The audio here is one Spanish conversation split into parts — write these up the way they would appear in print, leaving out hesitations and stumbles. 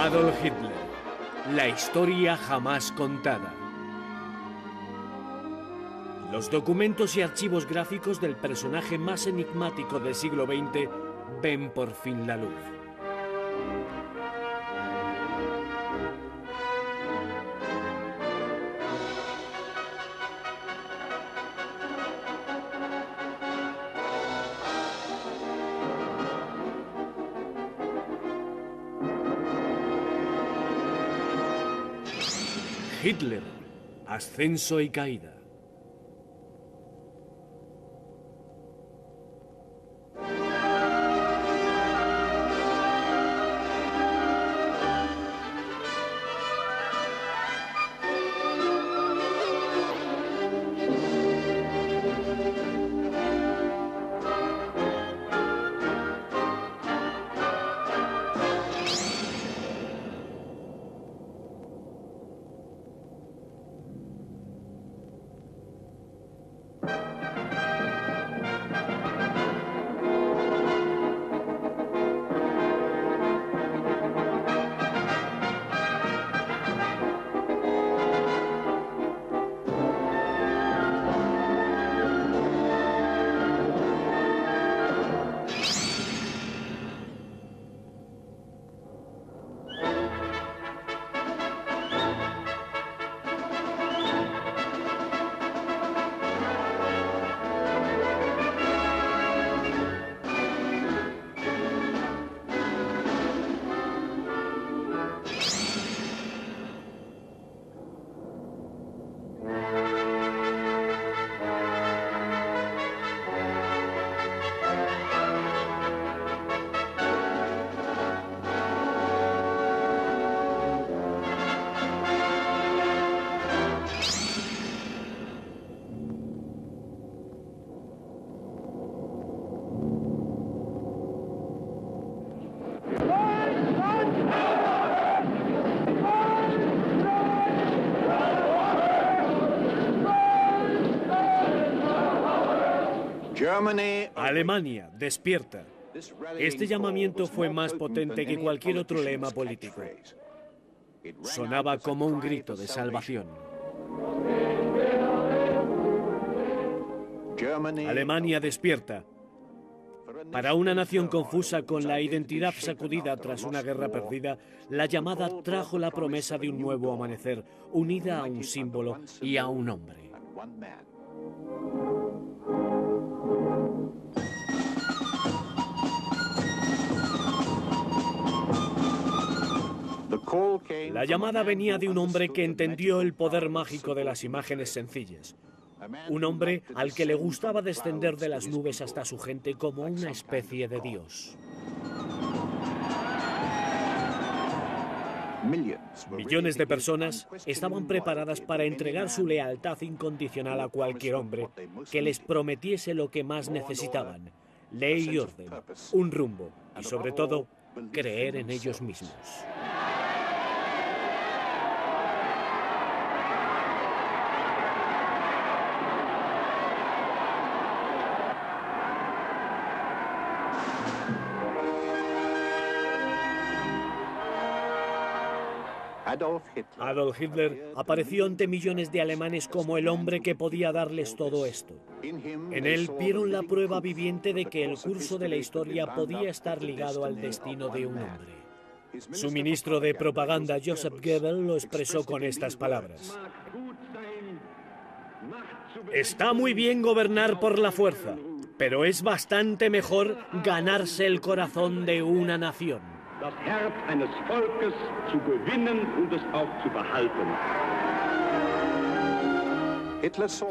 Adolf Hitler, la historia jamás contada. Los documentos y archivos gráficos del personaje más enigmático del siglo XX ven por fin la luz. Hitler, ascenso y caída. Alemania, despierta. Este llamamiento fue más potente que cualquier otro lema político. Sonaba como un grito de salvación. Alemania, despierta. Para una nación confusa con la identidad sacudida tras una guerra perdida, la llamada trajo la promesa de un nuevo amanecer, unida a un símbolo y a un hombre. La llamada venía de un hombre que entendió el poder mágico de las imágenes sencillas. Un hombre al que le gustaba descender de las nubes hasta su gente como una especie de dios. Millones de personas estaban preparadas para entregar su lealtad incondicional a cualquier hombre que les prometiese lo que más necesitaban: ley y orden, un rumbo y, sobre todo, creer en ellos mismos. Adolf Hitler apareció ante millones de alemanes como el hombre que podía darles todo esto. En él vieron la prueba viviente de que el curso de la historia podía estar ligado al destino de un hombre. Su ministro de propaganda, Joseph Goebbels, lo expresó con estas palabras: está muy bien gobernar por la fuerza, pero es bastante mejor ganarse el corazón de una nación. Das Herz eines Volkes zu gewinnen und es auch zu behalten.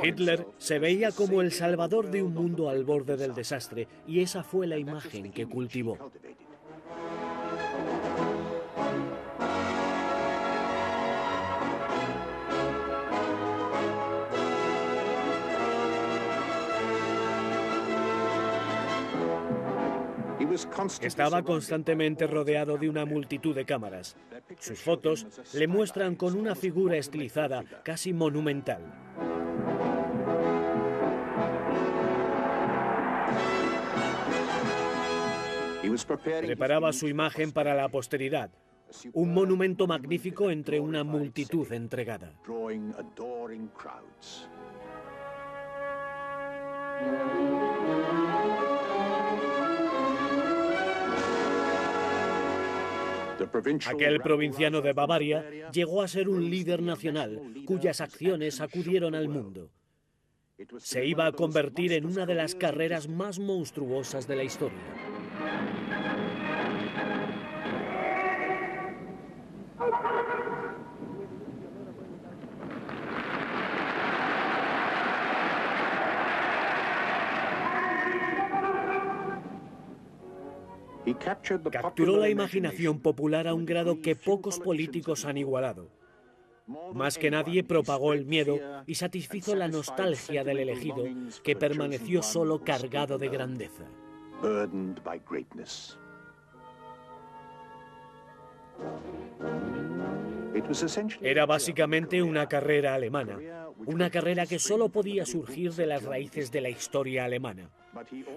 Hitler se veía como el salvador de un mundo al borde del desastre, y esa fue la imagen que cultivó. Estaba constantemente rodeado de una multitud de cámaras. Sus fotos le muestran con una figura estilizada, casi monumental. Preparaba su imagen para la posteridad, Un monumento magnífico entre una multitud entregada. Aquel provinciano de Bavaria llegó a ser un líder nacional, cuyas acciones sacudieron al mundo. Se iba a convertir en una de las carreras más monstruosas de la historia. Capturó la imaginación popular a un grado que pocos políticos han igualado. Más que nadie propagó el miedo y satisfizo la nostalgia del elegido, que permaneció solo cargado de grandeza. Era básicamente una carrera alemana, una carrera que solo podía surgir de las raíces de la historia alemana.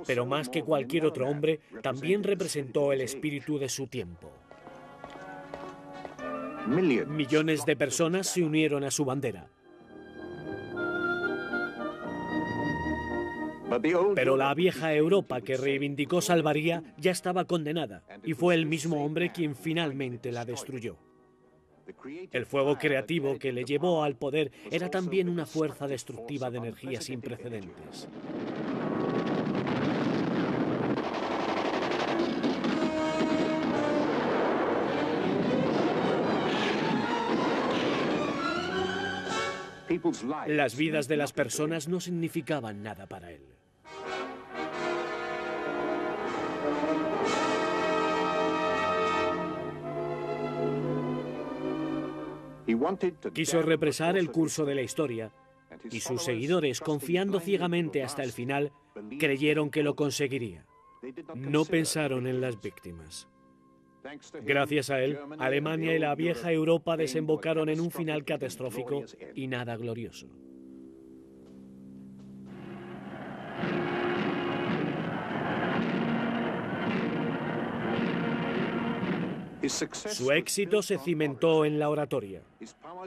Pero más que cualquier otro hombre, también representó el espíritu de su tiempo. Millones de personas se unieron a su bandera. Pero la vieja Europa que reivindicó Salvaría ya estaba condenada, y fue el mismo hombre quien finalmente la destruyó. El fuego creativo que le llevó al poder era también una fuerza destructiva de energía sin precedentes. Las vidas de las personas no significaban nada para él. Quiso represar el curso de la historia, y sus seguidores, confiando ciegamente hasta el final, creyeron que lo conseguiría. No pensaron en las víctimas. Gracias a él, Alemania y la vieja Europa desembocaron en un final catastrófico y nada glorioso. Su éxito se cimentó en la oratoria.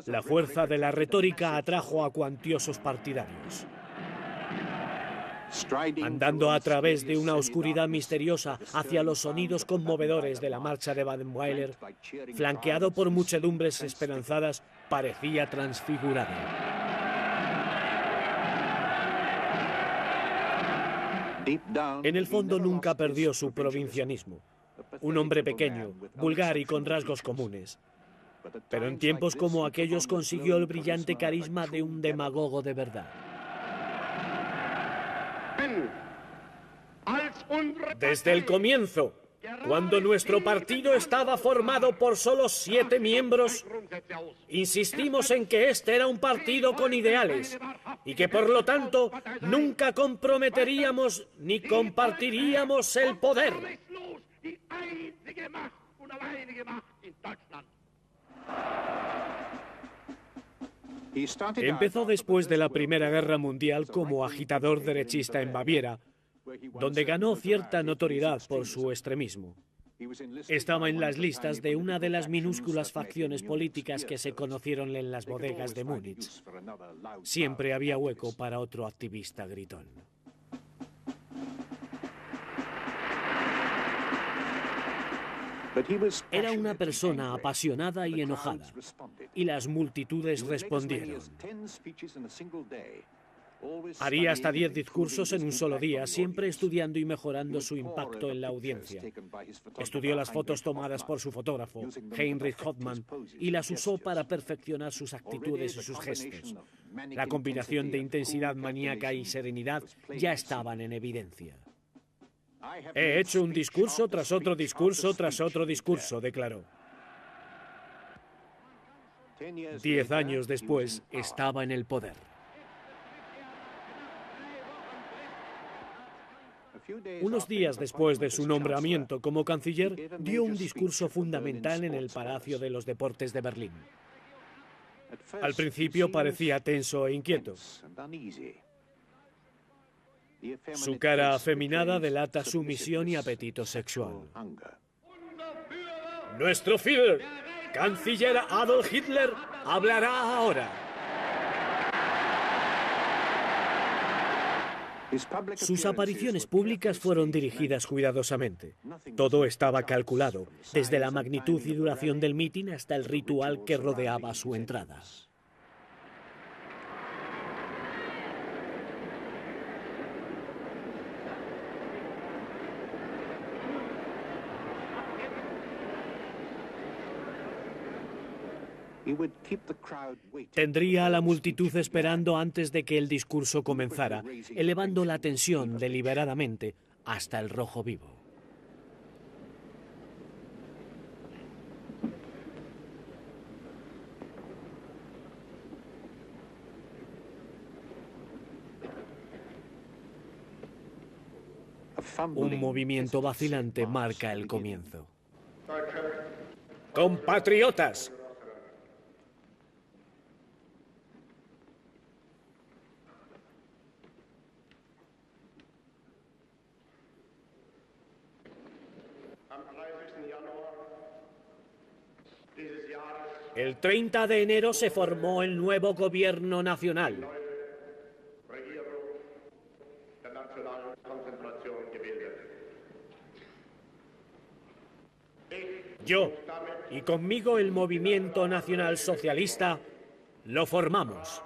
La fuerza de la retórica atrajo a cuantiosos partidarios. Andando a través de una oscuridad misteriosa hacia los sonidos conmovedores de la marcha de Badenweiler, flanqueado por muchedumbres esperanzadas, parecía transfigurado. En el fondo nunca perdió su provincianismo. Un hombre pequeño, vulgar y con rasgos comunes. Pero en tiempos como aquellos consiguió el brillante carisma de un demagogo de verdad. Desde el comienzo, cuando nuestro partido estaba formado por solo 7 miembros, insistimos en que este era un partido con ideales y que por lo tanto nunca comprometeríamos ni compartiríamos el poder. Empezó después de la Primera Guerra Mundial como agitador derechista en Baviera, donde ganó cierta notoriedad por su extremismo. Estaba en las listas de una de las minúsculas facciones políticas que se conocieron en las bodegas de Múnich. Siempre había hueco para otro activista gritón. Era una persona apasionada y enojada, y las multitudes respondieron. Haría hasta 10 discursos en un solo día, siempre estudiando y mejorando su impacto en la audiencia. Estudió las fotos tomadas por su fotógrafo, Heinrich Hoffmann, y las usó para perfeccionar sus actitudes y sus gestos. La combinación de intensidad maníaca y serenidad ya estaban en evidencia. He hecho un discurso tras otro discurso tras otro discurso, declaró. 10 años después, estaba en el poder. Unos días después de su nombramiento como canciller, dio un discurso fundamental en el Palacio de los Deportes de Berlín. Al principio parecía tenso e inquieto. Su cara afeminada delata sumisión y apetito sexual. Nuestro Führer, canciller Adolf Hitler, hablará ahora. Sus apariciones públicas fueron dirigidas cuidadosamente. Todo estaba calculado, desde la magnitud y duración del mitin hasta el ritual que rodeaba su entrada. Tendría a la multitud esperando antes de que el discurso comenzara, elevando la tensión deliberadamente hasta el rojo vivo. Un movimiento vacilante marca el comienzo. ¡Compatriotas! El 30 de enero se formó el nuevo gobierno nacional. Yo, y conmigo el movimiento nacional socialista, lo formamos.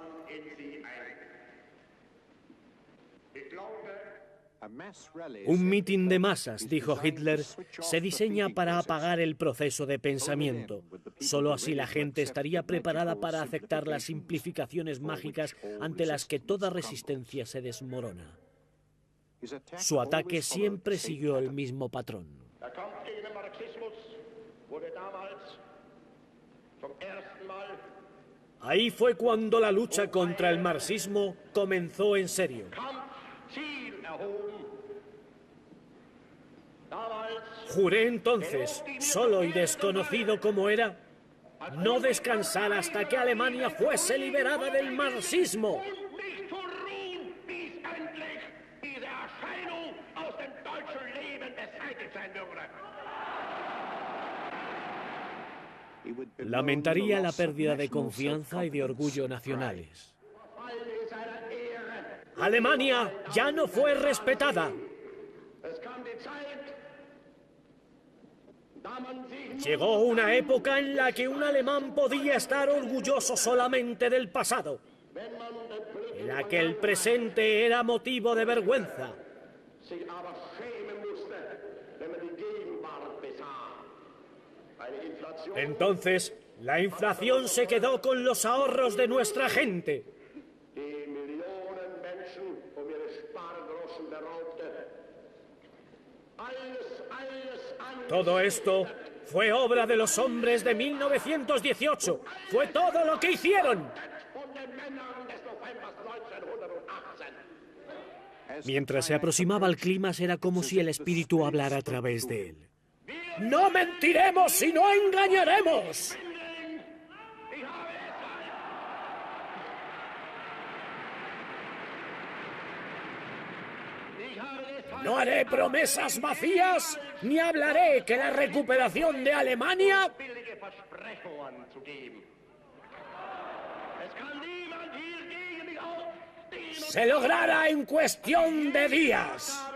Un mitin de masas, dijo Hitler, se diseña para apagar el proceso de pensamiento. Solo así la gente estaría preparada para aceptar las simplificaciones mágicas ante las que toda resistencia se desmorona. Su ataque siempre siguió el mismo patrón. Ahí fue cuando la lucha contra el marxismo comenzó en serio. Juré entonces, solo y desconocido como era, no descansar hasta que Alemania fuese liberada del marxismo. Lamentaría la pérdida de confianza y de orgullo nacionales. Alemania ya no fue respetada. Llegó una época en la que un alemán podía estar orgulloso solamente del pasado, en la que el presente era motivo de vergüenza. Entonces, la inflación se quedó con los ahorros de nuestra gente. Todo esto fue obra de los hombres de 1918. Fue todo lo que hicieron. Mientras se aproximaba al clímax era como si el espíritu hablara a través de él. ¡No mentiremos, sino engañaremos! No haré promesas vacías, ni hablaré que la recuperación de Alemania se logrará en cuestión de días.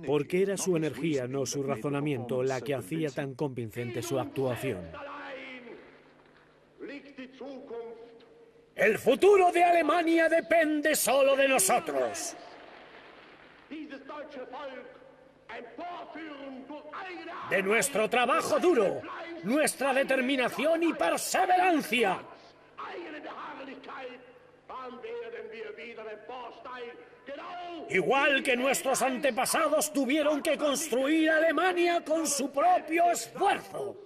Porque era su energía, no su razonamiento, la que hacía tan convincente su actuación. El futuro de Alemania depende solo de nosotros. De nuestro trabajo duro, nuestra determinación y perseverancia. Igual que nuestros antepasados tuvieron que construir Alemania con su propio esfuerzo.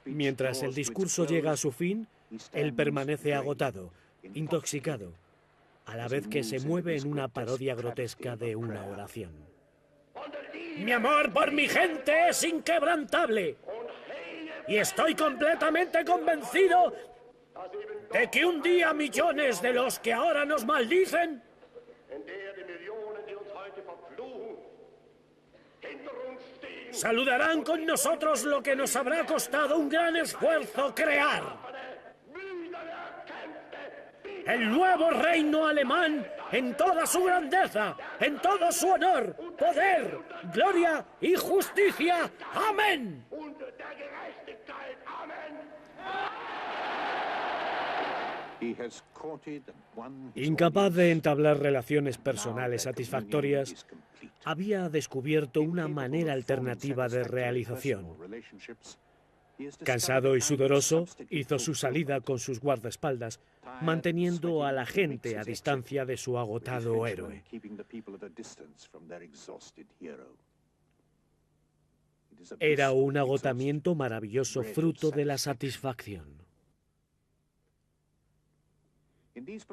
Mientras el discurso llega a su fin, él permanece agotado, intoxicado, a la vez que se mueve en una parodia grotesca de una oración. Mi amor por mi gente es inquebrantable. Y estoy completamente convencido de que un día millones de los que ahora nos maldicen saludarán con nosotros lo que nos habrá costado un gran esfuerzo crear. El nuevo reino alemán en toda su grandeza, en todo su honor, poder, gloria y justicia. ¡Amén! Incapaz de entablar relaciones personales satisfactorias, había descubierto una manera alternativa de realización. Cansado y sudoroso, hizo su salida con sus guardaespaldas, manteniendo a la gente a distancia de su agotado héroe. Era un agotamiento maravilloso, fruto de la satisfacción.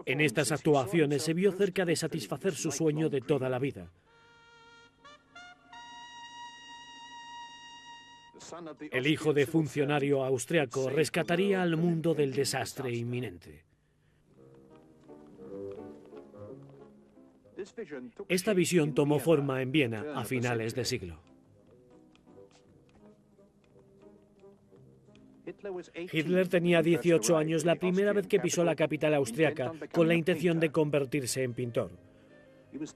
En estas actuaciones se vio cerca de satisfacer su sueño de toda la vida. El hijo de funcionario austriaco rescataría al mundo del desastre inminente. Esta visión tomó forma en Viena a finales de siglo. Hitler tenía 18 años la primera vez que pisó la capital austriaca con la intención de convertirse en pintor.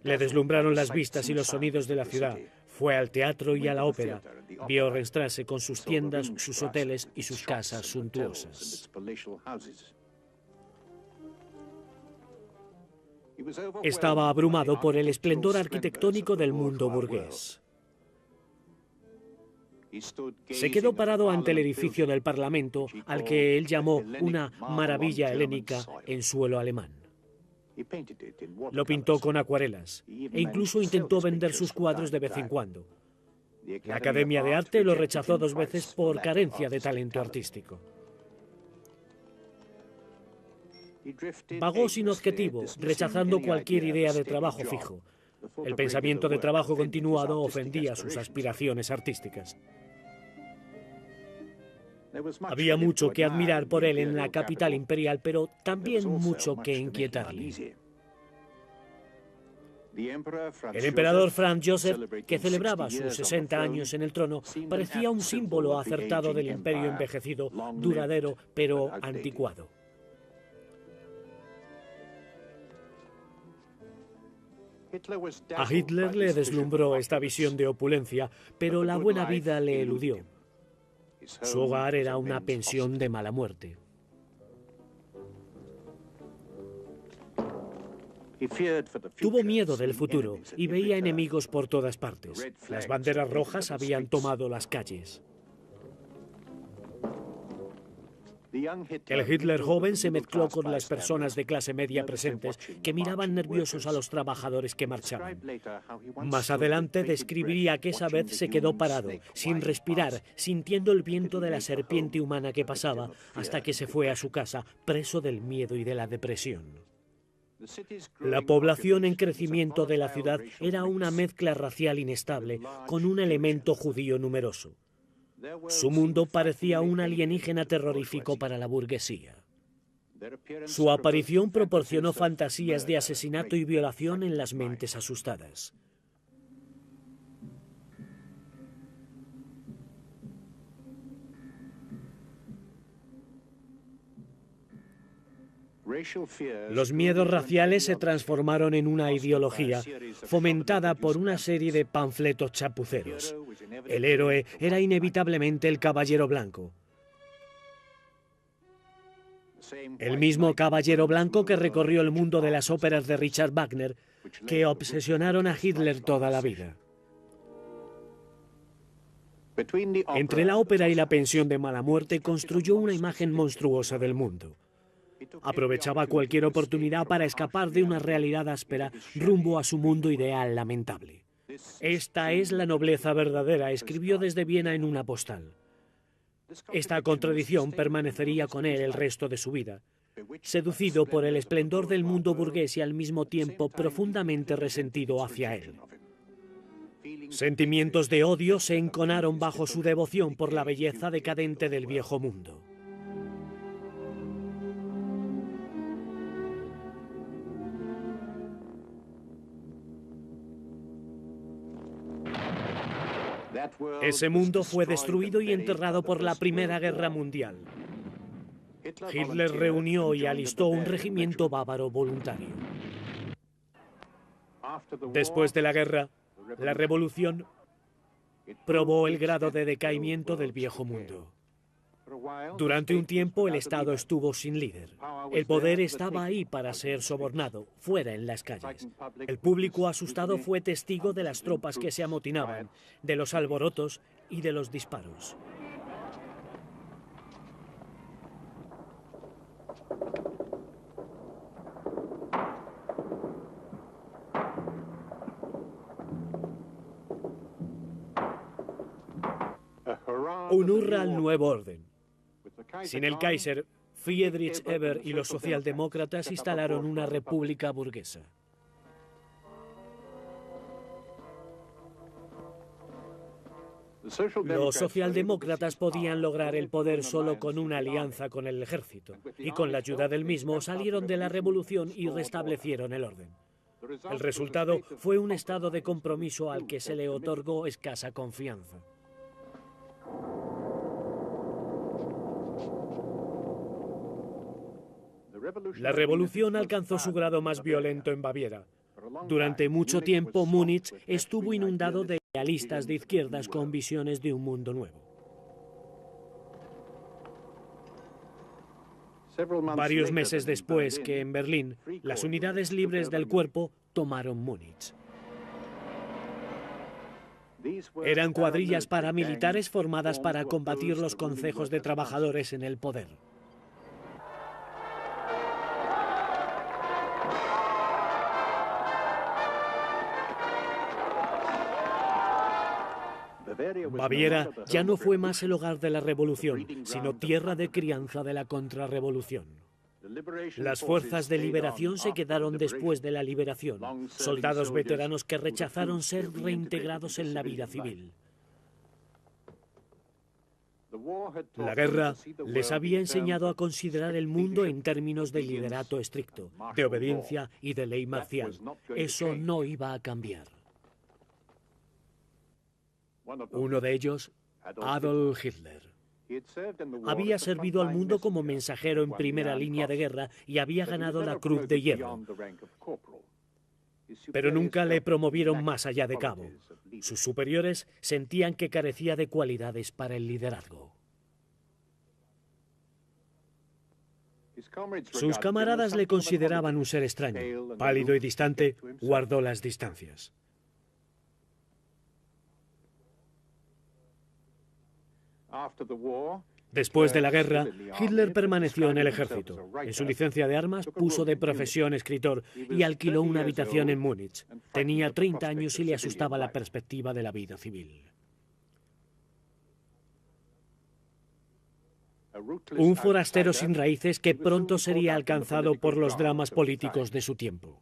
Le deslumbraron las vistas y los sonidos de la ciudad. Fue al teatro y a la ópera. Vio Renstrasse con sus tiendas, sus hoteles y sus casas suntuosas. Estaba abrumado por el esplendor arquitectónico del mundo burgués. Se quedó parado ante el edificio del Parlamento, al que él llamó una maravilla helénica en suelo alemán. Lo pintó con acuarelas e incluso intentó vender sus cuadros de vez en cuando. La Academia de Arte lo rechazó 2 veces por carencia de talento artístico. Vagó sin objetivo, rechazando cualquier idea de trabajo fijo. El pensamiento de trabajo continuado ofendía sus aspiraciones artísticas. Había mucho que admirar por él en la capital imperial, pero también mucho que inquietarle. El emperador Franz Joseph, que celebraba sus 60 años en el trono, parecía un símbolo acertado del imperio envejecido, duradero pero anticuado. A Hitler le deslumbró esta visión de opulencia, pero la buena vida le eludió. Su hogar era una pensión de mala muerte. Tuvo miedo del futuro y veía enemigos por todas partes. Las banderas rojas habían tomado las calles. El Hitler joven se mezcló con las personas de clase media presentes que miraban nerviosos a los trabajadores que marchaban. Más adelante describiría que esa vez se quedó parado, sin respirar, sintiendo el viento de la serpiente humana que pasaba, hasta que se fue a su casa, preso del miedo y de la depresión. La población en crecimiento de la ciudad era una mezcla racial inestable, con un elemento judío numeroso. Su mundo parecía un alienígena terrorífico para la burguesía. Su aparición proporcionó fantasías de asesinato y violación en las mentes asustadas. Los miedos raciales se transformaron en una ideología fomentada por una serie de panfletos chapuceros. El héroe era inevitablemente el caballero blanco. El mismo caballero blanco que recorrió el mundo de las óperas de Richard Wagner, que obsesionaron a Hitler toda la vida. Entre la ópera y la pensión de mala muerte construyó una imagen monstruosa del mundo. Aprovechaba cualquier oportunidad para escapar de una realidad áspera rumbo a su mundo ideal lamentable. Esta es la nobleza verdadera, escribió desde Viena en una postal. Esta contradicción permanecería con él el resto de su vida, seducido por el esplendor del mundo burgués y al mismo tiempo profundamente resentido hacia él. Sentimientos de odio se enconaron bajo su devoción por la belleza decadente del viejo mundo. Ese mundo fue destruido y enterrado por la Primera Guerra Mundial. Hitler reunió y alistó un regimiento bávaro voluntario. Después de la guerra, la revolución probó el grado de decaimiento del viejo mundo. Durante un tiempo el Estado estuvo sin líder. El poder estaba ahí para ser sobornado, fuera en las calles. El público asustado fue testigo de las tropas que se amotinaban, de los alborotos y de los disparos. Un hurra al nuevo orden. Sin el Kaiser, Friedrich Ebert y los socialdemócratas instalaron una república burguesa. Los socialdemócratas podían lograr el poder solo con una alianza con el ejército, y con la ayuda del mismo salieron de la revolución y restablecieron el orden. El resultado fue un estado de compromiso al que se le otorgó escasa confianza. La revolución alcanzó su grado más violento en Baviera. Durante mucho tiempo, Múnich estuvo inundado de idealistas de izquierdas con visiones de un mundo nuevo. Varios meses después que en Berlín, las unidades libres del cuerpo tomaron Múnich. Eran cuadrillas paramilitares formadas para combatir los concejos de trabajadores en el poder. Baviera ya no fue más el hogar de la revolución, sino tierra de crianza de la contrarrevolución. Las fuerzas de liberación se quedaron después de la liberación, soldados veteranos que rechazaron ser reintegrados en la vida civil. La guerra les había enseñado a considerar el mundo en términos de liderato estricto, de obediencia y de ley marcial. Eso no iba a cambiar. Uno de ellos, Adolf Hitler. Había servido al mundo como mensajero en primera línea de guerra y había ganado la Cruz de Hierro. Pero nunca le promovieron más allá de cabo. Sus superiores sentían que carecía de cualidades para el liderazgo. Sus camaradas le consideraban un ser extraño. Pálido y distante, guardó las distancias. Después de la guerra, Hitler permaneció en el ejército. En su licencia de armas puso de profesión escritor y alquiló una habitación en Múnich. Tenía 30 años y le asustaba la perspectiva de la vida civil. Un forastero sin raíces que pronto sería alcanzado por los dramas políticos de su tiempo.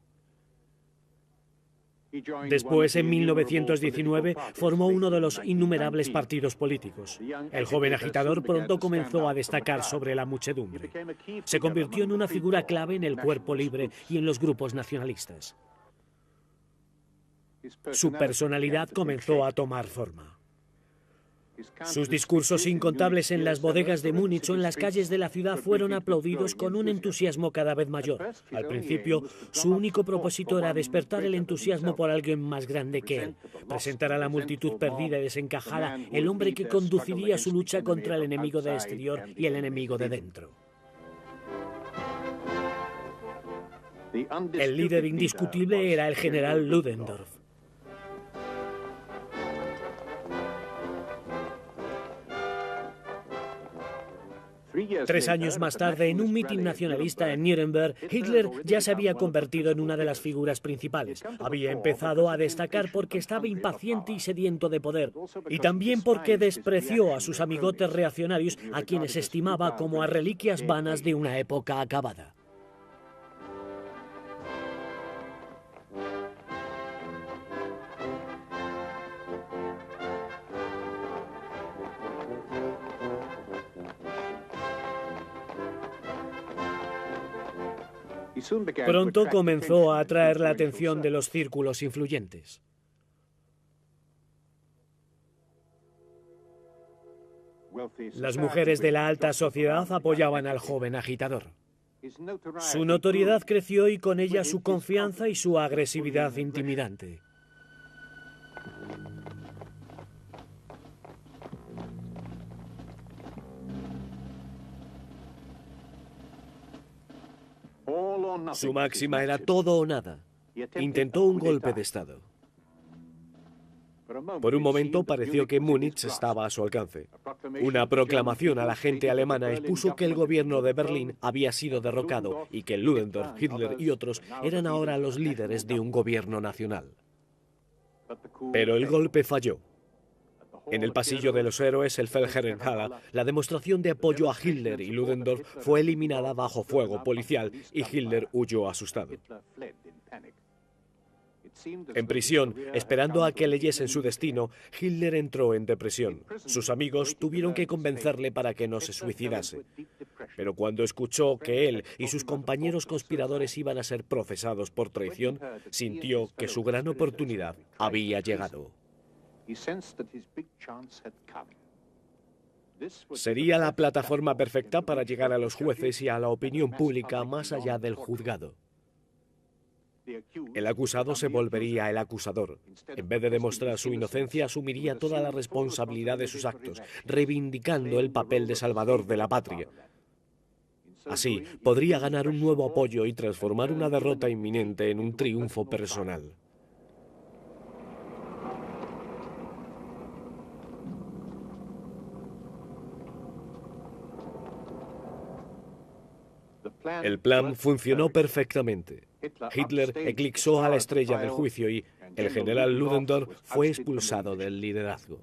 Después, en 1919, formó uno de los innumerables partidos políticos. El joven agitador pronto comenzó a destacar sobre la muchedumbre. Se convirtió en una figura clave en el cuerpo libre y en los grupos nacionalistas. Su personalidad comenzó a tomar forma. Sus discursos incontables en las bodegas de Múnich o en las calles de la ciudad fueron aplaudidos con un entusiasmo cada vez mayor. Al principio, su único propósito era despertar el entusiasmo por alguien más grande que él, presentar a la multitud perdida y desencajada el hombre que conduciría su lucha contra el enemigo del exterior y el enemigo de dentro. El líder indiscutible era el general Ludendorff. 3 años más tarde, en un mitin nacionalista en Nuremberg, Hitler ya se había convertido en una de las figuras principales. Había empezado a destacar porque estaba impaciente y sediento de poder, y también porque despreció a sus amigotes reaccionarios, a quienes estimaba como a reliquias vanas de una época acabada. Pronto comenzó a atraer la atención de los círculos influyentes. Las mujeres de la alta sociedad apoyaban al joven agitador. Su notoriedad creció y con ella su confianza y su agresividad intimidante. Su máxima era todo o nada. Intentó un golpe de Estado. Por un momento pareció que Múnich estaba a su alcance. Una proclamación a la gente alemana expuso que el gobierno de Berlín había sido derrocado y que Ludendorff, Hitler y otros eran ahora los líderes de un gobierno nacional. Pero el golpe falló. En el pasillo de los héroes, el Feldherrenhalle, la demostración de apoyo a Hitler y Ludendorff fue eliminada bajo fuego policial y Hitler huyó asustado. En prisión, esperando a que leyesen su destino, Hitler entró en depresión. Sus amigos tuvieron que convencerle para que no se suicidase. Pero cuando escuchó que él y sus compañeros conspiradores iban a ser procesados por traición, sintió que su gran oportunidad había llegado. Sería la plataforma perfecta para llegar a los jueces y a la opinión pública más allá del juzgado. El acusado se volvería el acusador. En vez de demostrar su inocencia, asumiría toda la responsabilidad de sus actos, reivindicando el papel de salvador de la patria. Así, podría ganar un nuevo apoyo y transformar una derrota inminente en un triunfo personal. El plan funcionó perfectamente. Hitler eclipsó a la estrella del juicio y el general Ludendorff fue expulsado del liderazgo.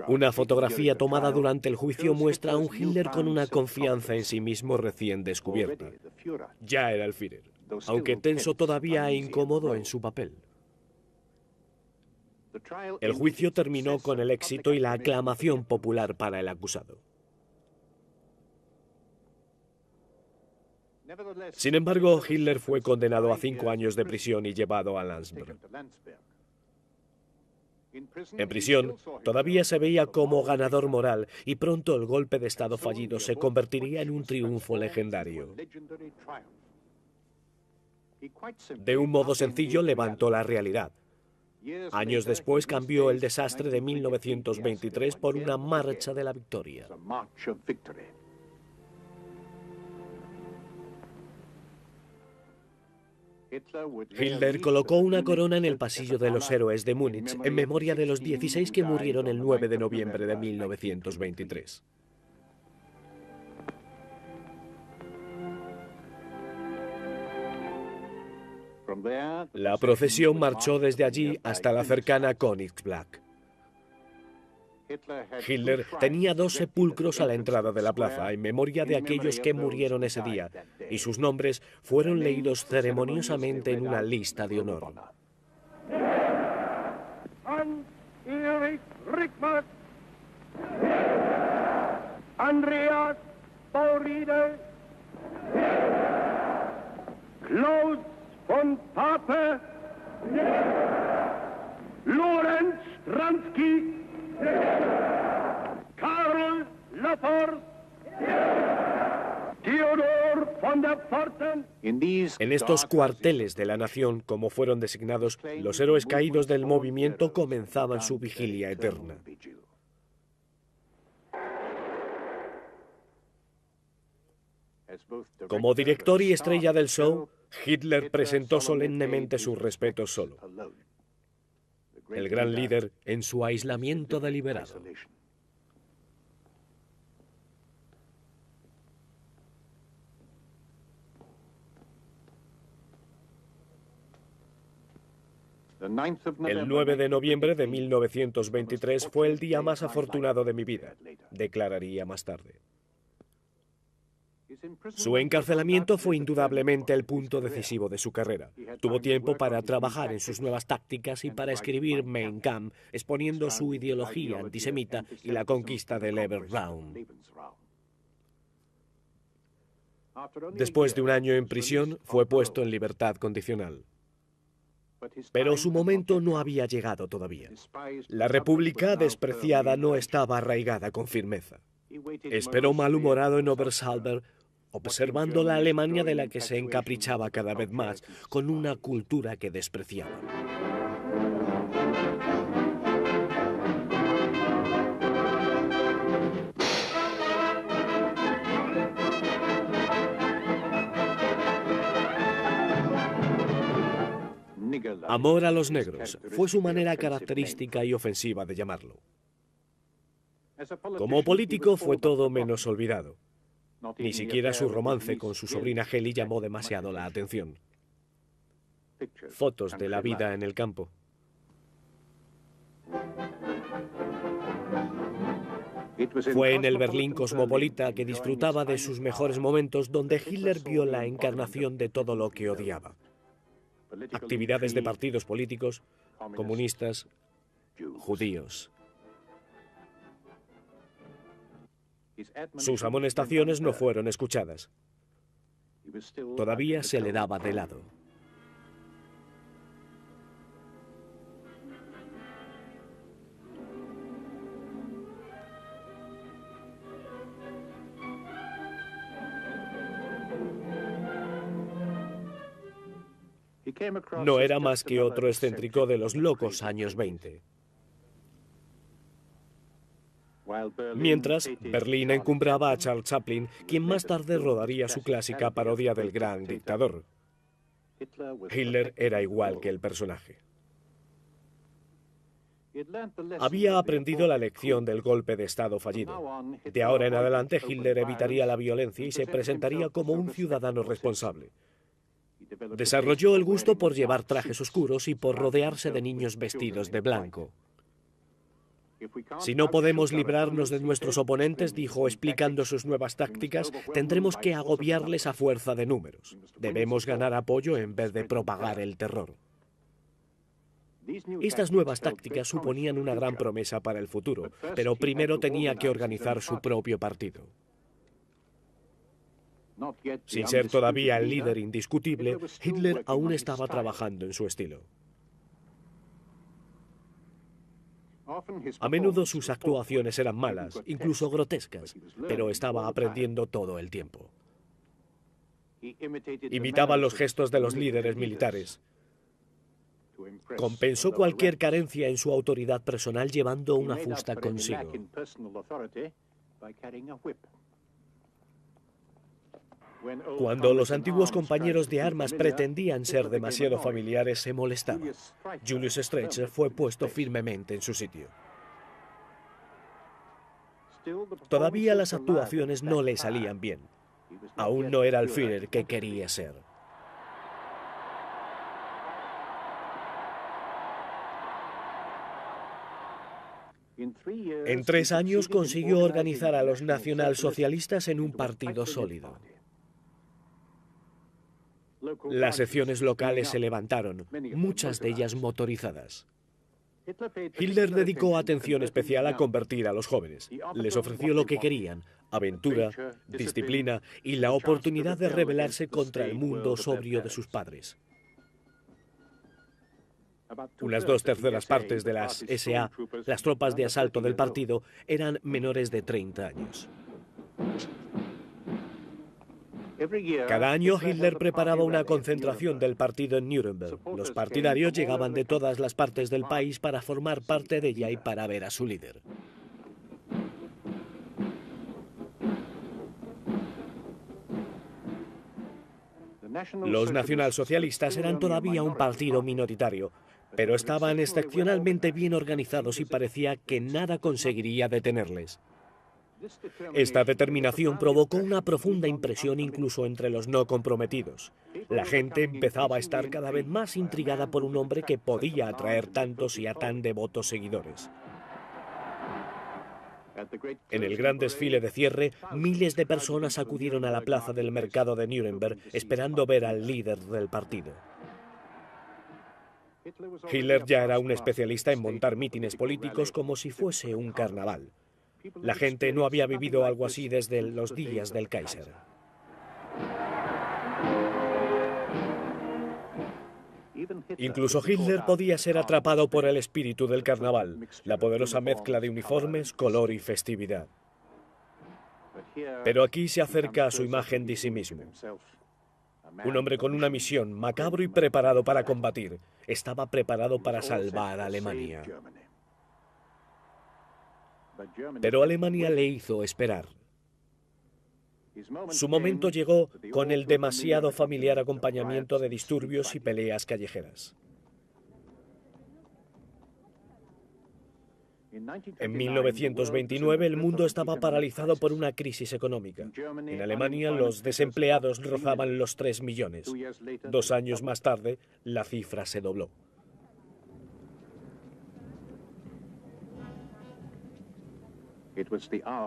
Una fotografía tomada durante el juicio muestra a un Hitler con una confianza en sí mismo recién descubierta. Ya era el Führer, aunque tenso todavía e incómodo en su papel. El juicio terminó con el éxito y la aclamación popular para el acusado. Sin embargo, Hitler fue condenado a 5 años de prisión y llevado a Landsberg. En prisión, todavía se veía como ganador moral y pronto el golpe de Estado fallido se convertiría en un triunfo legendario. De un modo sencillo levantó la realidad. Años después cambió el desastre de 1923 por una marcha de la victoria. Hitler colocó una corona en el pasillo de los héroes de Múnich en memoria de los 16 que murieron el 9 de noviembre de 1923. La procesión marchó desde allí hasta la cercana Königsblatt. Hitler tenía 2 sepulcros a la entrada de la plaza en memoria de aquellos que murieron ese día, y sus nombres fueron leídos ceremoniosamente en una lista de honor. Hans-Erich Rickmack, Andreas Bauride, Klaus von Pape, Lorenz Stransky, Karl Laforce, Theodor von der Pforten. En estos cuarteles de la nación, como fueron designados, los héroes caídos del movimiento comenzaban su vigilia eterna. Como director y estrella del show, Hitler presentó solemnemente sus respetos solo. El gran líder en su aislamiento deliberado. El 9 de noviembre de 1923 fue el día más afortunado de mi vida, declararía más tarde. Su encarcelamiento fue indudablemente el punto decisivo de su carrera. Tuvo tiempo para trabajar en sus nuevas tácticas y para escribir Mein Kampf, exponiendo su ideología antisemita y la conquista del Lebensraum. Después de un año en prisión, fue puesto en libertad condicional. Pero su momento no había llegado todavía. La República despreciada no estaba arraigada con firmeza. Esperó malhumorado en Obersalber, observando la Alemania de la que se encaprichaba cada vez más, con una cultura que despreciaba. Amor a los negros fue su manera característica y ofensiva de llamarlo. Como político fue todo menos olvidado. Ni siquiera su romance con su sobrina Heli llamó demasiado la atención. Fotos de la vida en el campo. Fue en el Berlín cosmopolita que disfrutaba de sus mejores momentos donde Hitler vio la encarnación de todo lo que odiaba. Actividades de partidos políticos, comunistas, judíos. Sus amonestaciones no fueron escuchadas. Todavía se le daba de lado. No era más que otro excéntrico de los locos años 20. Mientras, Berlín encumbraba a Charles Chaplin, quien más tarde rodaría su clásica parodia del gran dictador. Hitler era igual que el personaje. Había aprendido la lección del golpe de Estado fallido. De ahora en adelante, Hitler evitaría la violencia y se presentaría como un ciudadano responsable. Desarrolló el gusto por llevar trajes oscuros y por rodearse de niños vestidos de blanco. Si no podemos librarnos de nuestros oponentes, dijo explicando sus nuevas tácticas, tendremos que agobiarles a fuerza de números. Debemos ganar apoyo en vez de propagar el terror. Estas nuevas tácticas suponían una gran promesa para el futuro, pero primero tenía que organizar su propio partido. Sin ser todavía el líder indiscutible, Hitler aún estaba trabajando en su estilo. A menudo sus actuaciones eran malas, incluso grotescas, pero estaba aprendiendo todo el tiempo. Imitaba los gestos de los líderes militares. Compensó cualquier carencia en su autoridad personal llevando una fusta consigo. Cuando los antiguos compañeros de armas pretendían ser demasiado familiares, se molestaba. Julius Streicher fue puesto firmemente en su sitio. Todavía las actuaciones no le salían bien. Aún no era el Führer que quería ser. En 3 años consiguió organizar a los nacionalsocialistas en un partido sólido. Las secciones locales se levantaron, muchas de ellas motorizadas. Hitler dedicó atención especial a convertir a los jóvenes. Les ofreció lo que querían: aventura, disciplina y la oportunidad de rebelarse contra el mundo sobrio de sus padres. Unas 2/3 partes de las SA, las tropas de asalto del partido, eran menores de 30 años. Cada año Hitler preparaba una concentración del partido en Nuremberg. Los partidarios llegaban de todas las partes del país para formar parte de ella y para ver a su líder. Los nacionalsocialistas eran todavía un partido minoritario, pero estaban excepcionalmente bien organizados y parecía que nada conseguiría detenerles. Esta determinación provocó una profunda impresión incluso entre los no comprometidos. La gente empezaba a estar cada vez más intrigada por un hombre que podía atraer tantos y a tan devotos seguidores. En el gran desfile de cierre, miles de personas acudieron a la plaza del mercado de Nuremberg esperando ver al líder del partido. Hitler ya era un especialista en montar mítines políticos como si fuese un carnaval. La gente no había vivido algo así desde los días del Kaiser. Incluso Hitler podía ser atrapado por el espíritu del carnaval, la poderosa mezcla de uniformes, color y festividad. Pero aquí se acerca a su imagen de sí mismo. Un hombre con una misión, macabro y preparado para combatir. Estaba preparado para salvar a Alemania. Pero Alemania le hizo esperar. Su momento llegó con el demasiado familiar acompañamiento de disturbios y peleas callejeras. En 1929 el mundo estaba paralizado por una crisis económica. En Alemania los desempleados rozaban los 3 millones. 2 años más tarde, la cifra se dobló.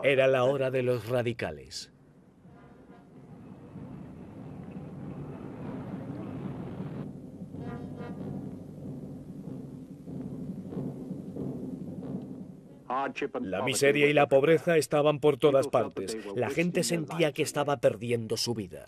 Era la hora de los radicales. La miseria y la pobreza estaban por todas partes. La gente sentía que estaba perdiendo su vida.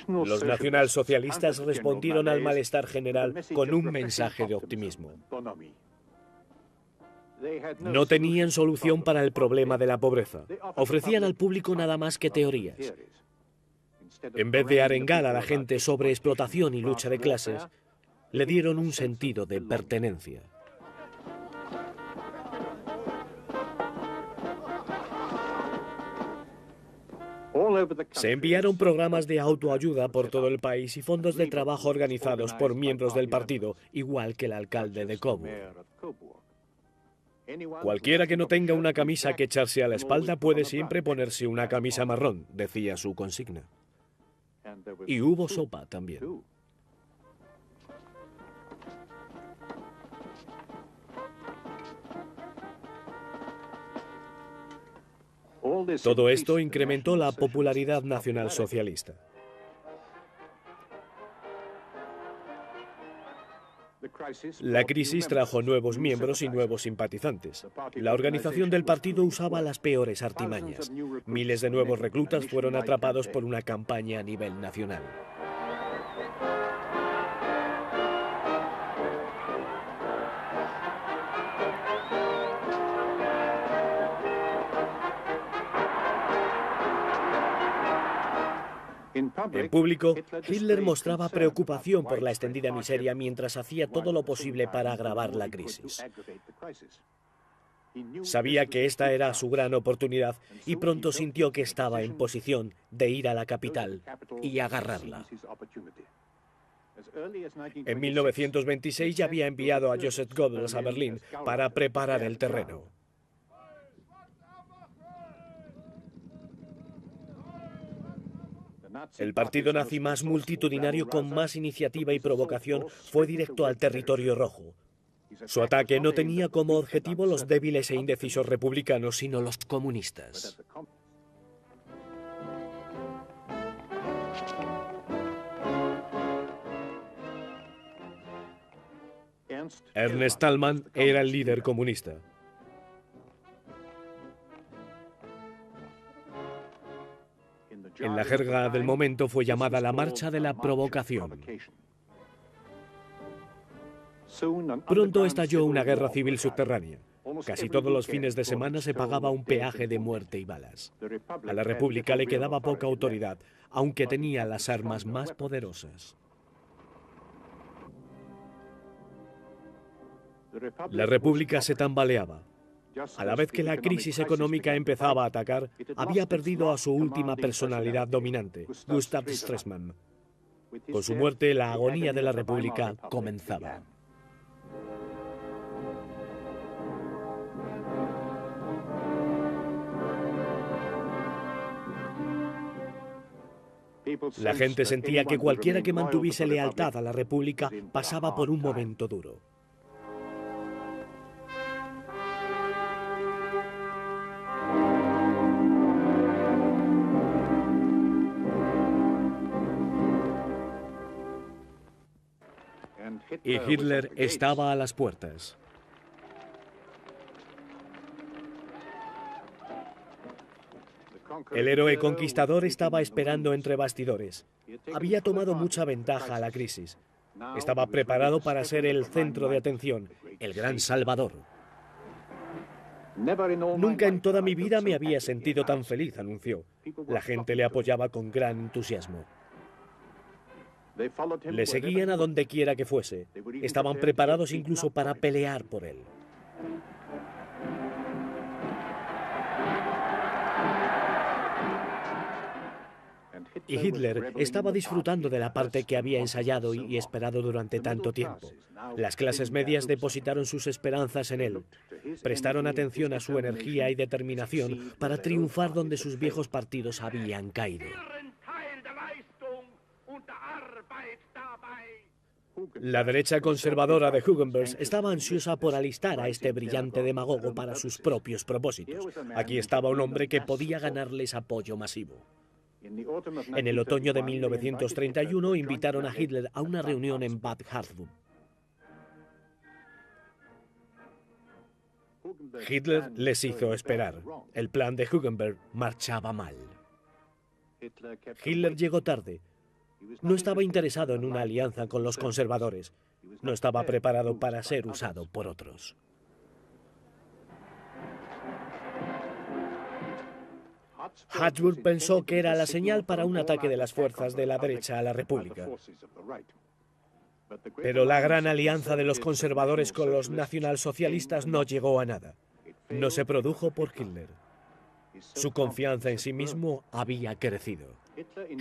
Los nacionalsocialistas respondieron al malestar general con un mensaje de optimismo. No tenían solución para el problema de la pobreza. Ofrecían al público nada más que teorías. En vez de arengar a la gente sobre explotación y lucha de clases, le dieron un sentido de pertenencia. Se enviaron programas de autoayuda por todo el país y fondos de trabajo organizados por miembros del partido, igual que el alcalde de Coburg. Cualquiera que no tenga una camisa que echarse a la espalda puede siempre ponerse una camisa marrón, decía su consigna. Y hubo sopa también. Todo esto incrementó la popularidad nacionalsocialista. La crisis trajo nuevos miembros y nuevos simpatizantes. La organización del partido usaba las peores artimañas. Miles de nuevos reclutas fueron atrapados por una campaña a nivel nacional. En público, Hitler mostraba preocupación por la extendida miseria mientras hacía todo lo posible para agravar la crisis. Sabía que esta era su gran oportunidad y pronto sintió que estaba en posición de ir a la capital y agarrarla. En 1926 ya había enviado a Joseph Goebbels a Berlín para preparar el terreno. El partido nazi más multitudinario, con más iniciativa y provocación, fue directo al territorio rojo. Su ataque no tenía como objetivo los débiles e indecisos republicanos, sino los comunistas. Ernst Thälmann era el líder comunista. En la jerga del momento fue llamada la Marcha de la Provocación. Pronto estalló una guerra civil subterránea. Casi todos los fines de semana se pagaba un peaje de muerte y balas. A la República le quedaba poca autoridad, aunque tenía las armas más poderosas. La República se tambaleaba. A la vez que la crisis económica empezaba a atacar, había perdido a su última personalidad dominante, Gustav Stresemann. Con su muerte, la agonía de la República comenzaba. La gente sentía que cualquiera que mantuviese lealtad a la República pasaba por un momento duro. Y Hitler estaba a las puertas. El héroe conquistador estaba esperando entre bastidores. Había tomado mucha ventaja a la crisis. Estaba preparado para ser el centro de atención, el gran salvador. Nunca en toda mi vida me había sentido tan feliz, anunció. La gente le apoyaba con gran entusiasmo. Le seguían a donde quiera que fuese. Estaban preparados incluso para pelear por él. Y Hitler estaba disfrutando de la parte que había ensayado y esperado durante tanto tiempo. Las clases medias depositaron sus esperanzas en él. Prestaron atención a su energía y determinación para triunfar donde sus viejos partidos habían caído. La derecha conservadora de Hugenberg estaba ansiosa por alistar a este brillante demagogo para sus propios propósitos. Aquí estaba un hombre que podía ganarles apoyo masivo. En el otoño de 1931 invitaron a Hitler a una reunión en Bad Harzburg. Hitler les hizo esperar. El plan de Hugenberg marchaba mal. Hitler llegó tarde. No estaba interesado en una alianza con los conservadores. No estaba preparado para ser usado por otros. Harzburg pensó que era la señal para un ataque de las fuerzas de la derecha a la República. Pero la gran alianza de los conservadores con los nacionalsocialistas no llegó a nada. No se produjo por Hitler. Su confianza en sí mismo había crecido.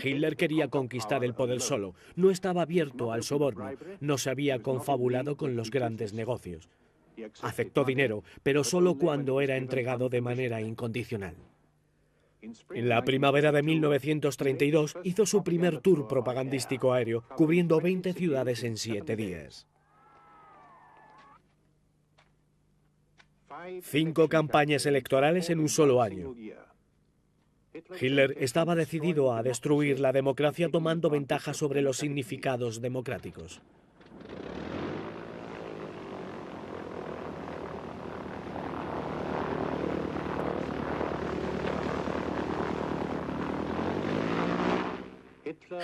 Hitler quería conquistar el poder solo. No estaba abierto al soborno. No se había confabulado con los grandes negocios. Aceptó dinero, pero solo cuando era entregado de manera incondicional. En la primavera de 1932 hizo su primer tour propagandístico aéreo, cubriendo 20 ciudades en 7 días. 5 campañas electorales en un solo año. Hitler estaba decidido a destruir la democracia tomando ventaja sobre los significados democráticos.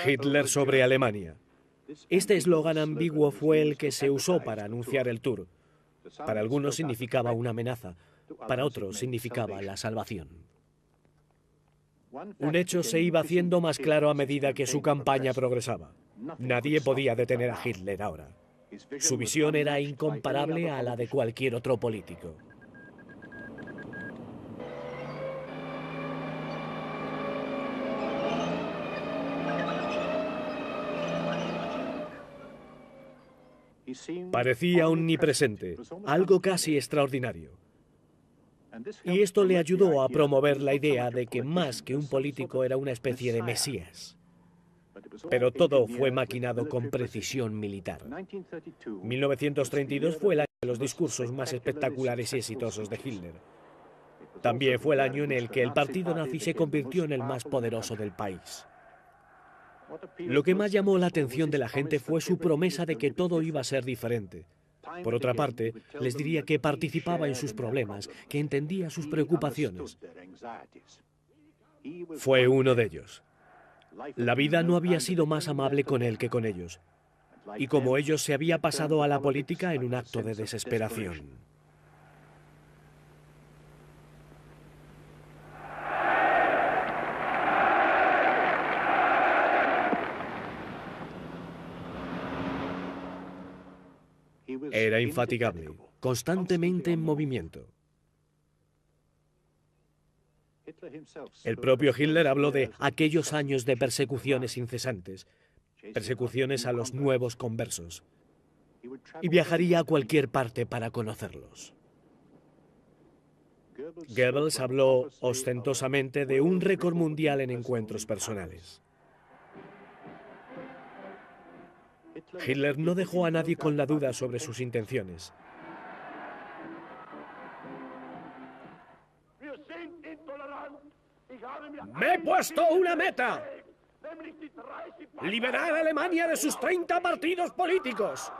Hitler sobre Alemania. Este eslogan ambiguo fue el que se usó para anunciar el tour. Para algunos significaba una amenaza, para otros significaba la salvación. Un hecho se iba haciendo más claro a medida que su campaña progresaba. Nadie podía detener a Hitler ahora. Su visión era incomparable a la de cualquier otro político. Parecía omnipresente, algo casi extraordinario. Y esto le ayudó a promover la idea de que más que un político era una especie de mesías. Pero todo fue maquinado con precisión militar. 1932 fue el año de los discursos más espectaculares y exitosos de Hitler. También fue el año en el que el partido nazi se convirtió en el más poderoso del país. Lo que más llamó la atención de la gente fue su promesa de que todo iba a ser diferente. Por otra parte, les diría que participaba en sus problemas, que entendía sus preocupaciones. Fue uno de ellos. La vida no había sido más amable con él que con ellos. Y como ellos, se había pasado a la política en un acto de desesperación. Era infatigable, constantemente en movimiento. El propio Hitler habló de aquellos años de persecuciones incesantes, persecuciones a los nuevos conversos, y viajaría a cualquier parte para conocerlos. Goebbels habló ostentosamente de un récord mundial en encuentros personales. Hitler no dejó a nadie con la duda sobre sus intenciones. Me he puesto una meta: liberar a Alemania de sus 30 partidos políticos.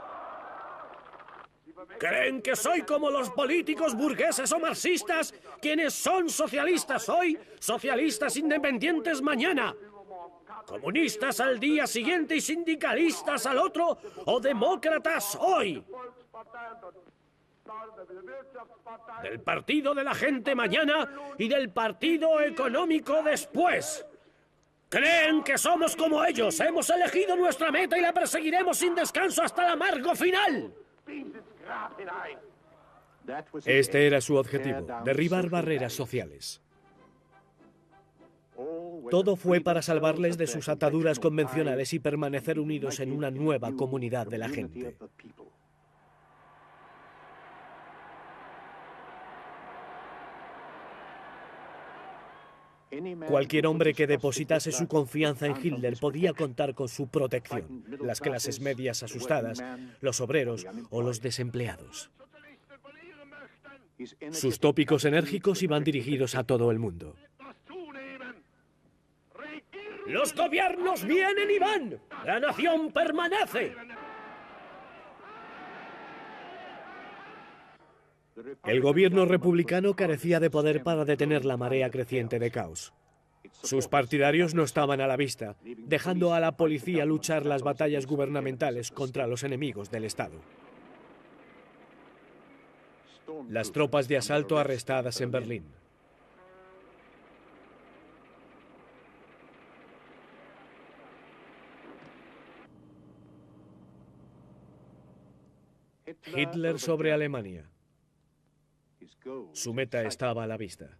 ¿Creen que soy como los políticos burgueses o marxistas, quienes son socialistas hoy, socialistas independientes mañana, comunistas al día siguiente y sindicalistas al otro, o demócratas hoy? Del partido de la gente mañana y del partido económico después. ¿Creen que somos como ellos? Hemos elegido nuestra meta y la perseguiremos sin descanso hasta el amargo final. Este era su objetivo, derribar barreras sociales. Todo fue para salvarles de sus ataduras convencionales y permanecer unidos en una nueva comunidad de la gente. Cualquier hombre que depositase su confianza en Hitler podía contar con su protección. Las clases medias asustadas, los obreros o los desempleados. Sus tópicos enérgicos iban dirigidos a todo el mundo. ¡Los gobiernos vienen y van! ¡La nación permanece! El gobierno republicano carecía de poder para detener la marea creciente de caos. Sus partidarios no estaban a la vista, dejando a la policía luchar las batallas gubernamentales contra los enemigos del Estado. Las tropas de asalto arrestadas en Berlín. Hitler sobre Alemania. Su meta estaba a la vista.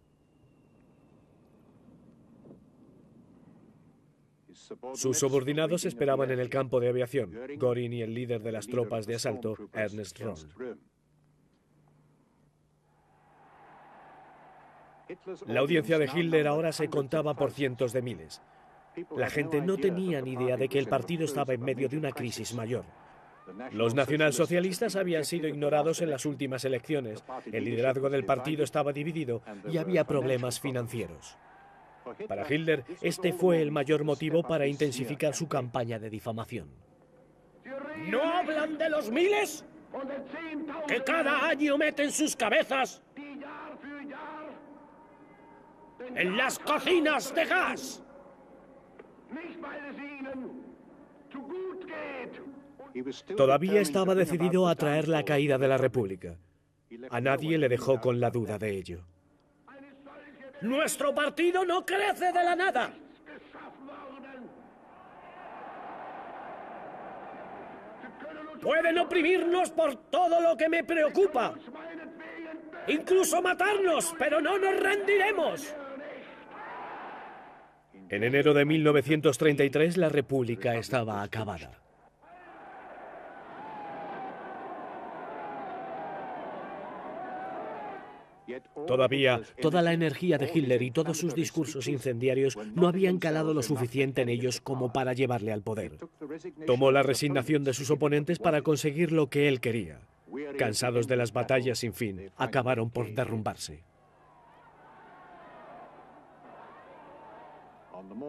Sus subordinados esperaban en el campo de aviación, Göring y el líder de las tropas de asalto, Ernst Röhm. La audiencia de Hitler ahora se contaba por cientos de miles. La gente no tenía ni idea de que el partido estaba en medio de una crisis mayor. Los nacionalsocialistas habían sido ignorados en las últimas elecciones, el liderazgo del partido estaba dividido y había problemas financieros. Para Hitler, este fue el mayor motivo para intensificar su campaña de difamación. ¿No hablan de los miles que cada año meten sus cabezas en las cocinas de gas? Todavía estaba decidido a traer la caída de la República. A nadie le dejó con la duda de ello. ¡Nuestro partido no crece de la nada! Pueden oprimirnos por todo lo que me preocupa. Incluso matarnos, pero no nos rendiremos. En enero de 1933 la República estaba acabada. Todavía, toda la energía de Hitler y todos sus discursos incendiarios no habían calado lo suficiente en ellos como para llevarle al poder. Tomó la resignación de sus oponentes para conseguir lo que él quería. Cansados de las batallas sin fin, acabaron por derrumbarse.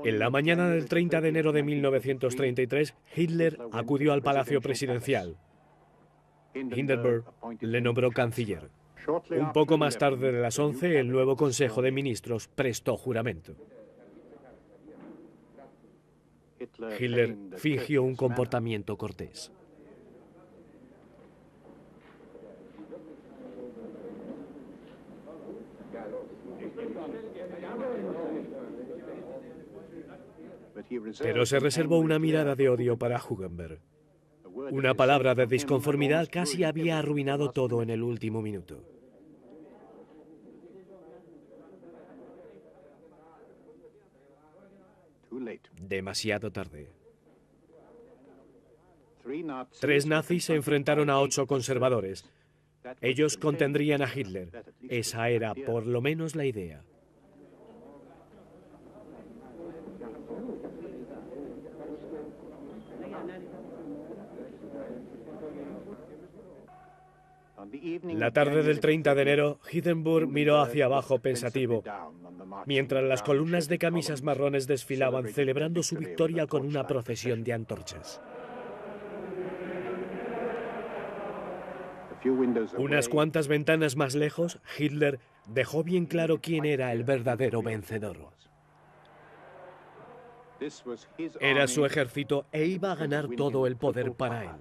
En la mañana del 30 de enero de 1933, Hitler acudió al Palacio Presidencial. Hindenburg le nombró canciller. Un poco más tarde de las 11, el nuevo Consejo de Ministros prestó juramento. Hitler fingió un comportamiento cortés. Pero se reservó una mirada de odio para Hugenberg. Una palabra de disconformidad casi había arruinado todo en el último minuto. Demasiado tarde. 3 nazis se enfrentaron a 8 conservadores. Ellos contendrían a Hitler. Esa era, por lo menos, la idea. La tarde del 30 de enero, Hindenburg miró hacia abajo pensativo, mientras las columnas de camisas marrones desfilaban celebrando su victoria con una procesión de antorchas. Unas cuantas ventanas más lejos, Hitler dejó bien claro quién era el verdadero vencedor. Era su ejército e iba a ganar todo el poder para él.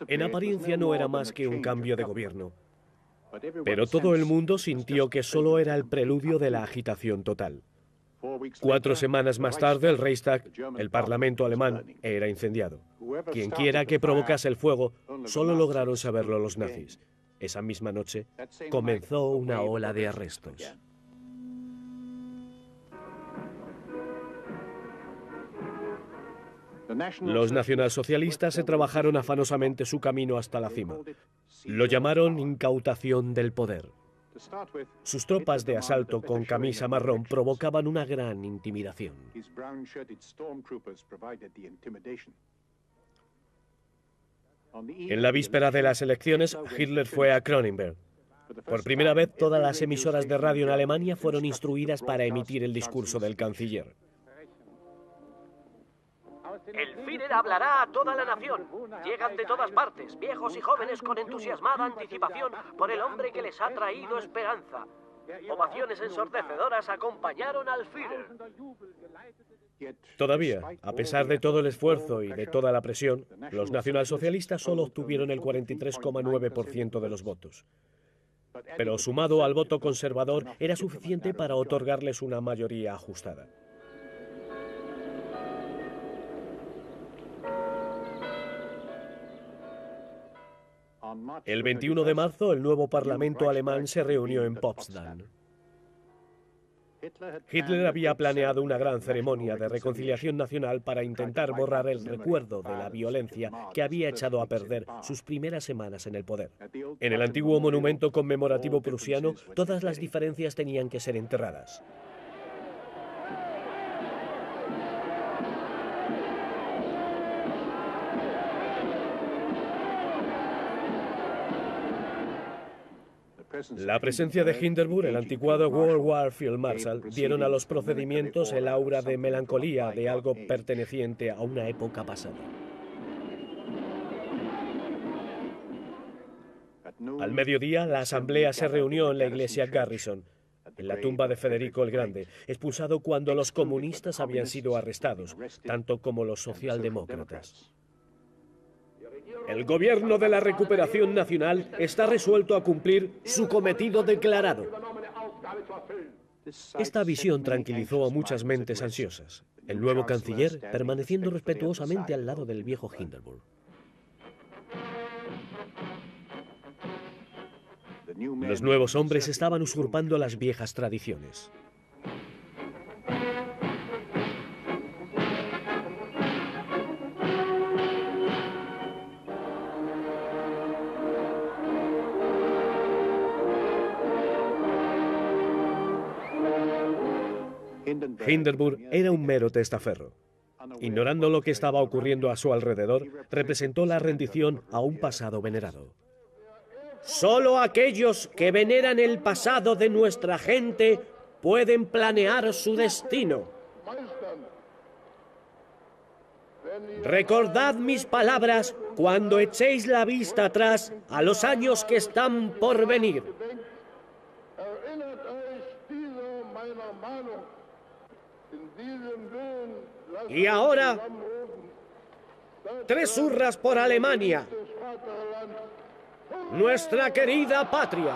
En apariencia no era más que un cambio de gobierno, pero todo el mundo sintió que solo era el preludio de la agitación total. 4 semanas más tarde, el Reichstag, el Parlamento alemán, era incendiado. Quienquiera que provocase el fuego, solo lograron saberlo los nazis. Esa misma noche comenzó una ola de arrestos. Los nacionalsocialistas se trabajaron afanosamente su camino hasta la cima. Lo llamaron incautación del poder. Sus tropas de asalto con camisa marrón provocaban una gran intimidación. En la víspera de las elecciones, Hitler fue a Kronenberg. Por primera vez, todas las emisoras de radio en Alemania fueron instruidas para emitir el discurso del canciller. El Führer hablará a toda la nación. Llegan de todas partes, viejos y jóvenes con entusiasmada anticipación por el hombre que les ha traído esperanza. Ovaciones ensordecedoras acompañaron al Führer. Todavía, a pesar de todo el esfuerzo y de toda la presión, los nacionalsocialistas solo obtuvieron el 43,9% de los votos. Pero sumado al voto conservador, era suficiente para otorgarles una mayoría ajustada. El 21 de marzo, el nuevo Parlamento alemán se reunió en Potsdam. Hitler había planeado una gran ceremonia de reconciliación nacional para intentar borrar el recuerdo de la violencia que había echado a perder sus primeras semanas en el poder. En el antiguo monumento conmemorativo prusiano, todas las diferencias tenían que ser enterradas. La presencia de Hindenburg, el anticuado World War Field Marshal, dieron a los procedimientos el aura de melancolía de algo perteneciente a una época pasada. Al mediodía, la asamblea se reunió en la iglesia Garrison, en la tumba de Federico el Grande, expulsado cuando los comunistas habían sido arrestados, tanto como los socialdemócratas. El gobierno de la recuperación nacional está resuelto a cumplir su cometido declarado. Esta visión tranquilizó a muchas mentes ansiosas, el nuevo canciller permaneciendo respetuosamente al lado del viejo Hindenburg. Los nuevos hombres estaban usurpando las viejas tradiciones. Hindenburg era un mero testaferro. Ignorando lo que estaba ocurriendo a su alrededor, representó la rendición a un pasado venerado. Solo aquellos que veneran el pasado de nuestra gente pueden planear su destino. Recordad mis palabras cuando echéis la vista atrás a los años que están por venir. Y ahora, 3 hurras por Alemania, nuestra querida patria.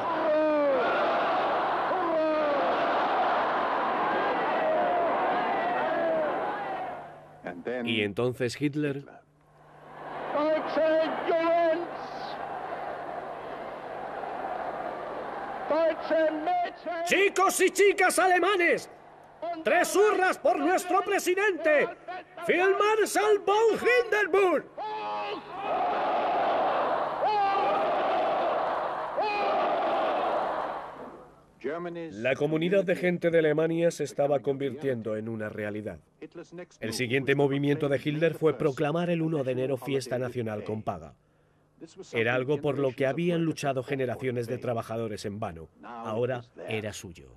Y entonces Hitler... Chicos y chicas alemanes, 3 hurras por nuestro presidente, Feldmarschall von Hindenburg. La comunidad de gente de Alemania se estaba convirtiendo en una realidad. El siguiente movimiento de Hitler fue proclamar el 1 de enero fiesta nacional con paga. Era algo por lo que habían luchado generaciones de trabajadores en vano. Ahora era suyo.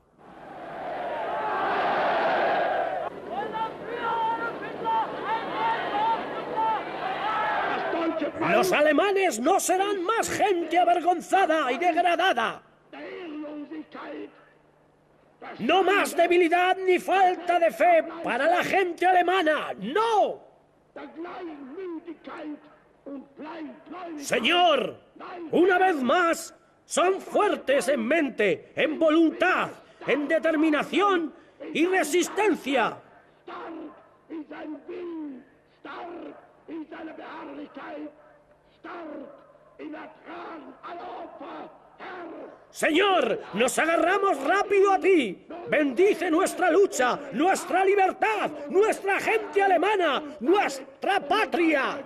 Los alemanes no serán más gente avergonzada y degradada. No más debilidad ni falta de fe para la gente alemana. ¡No! Señor, una vez más, son fuertes en mente, en voluntad, en determinación y resistencia. Señor, nos agarramos rápido a ti. Bendice nuestra lucha, nuestra libertad, nuestra gente alemana, nuestra patria.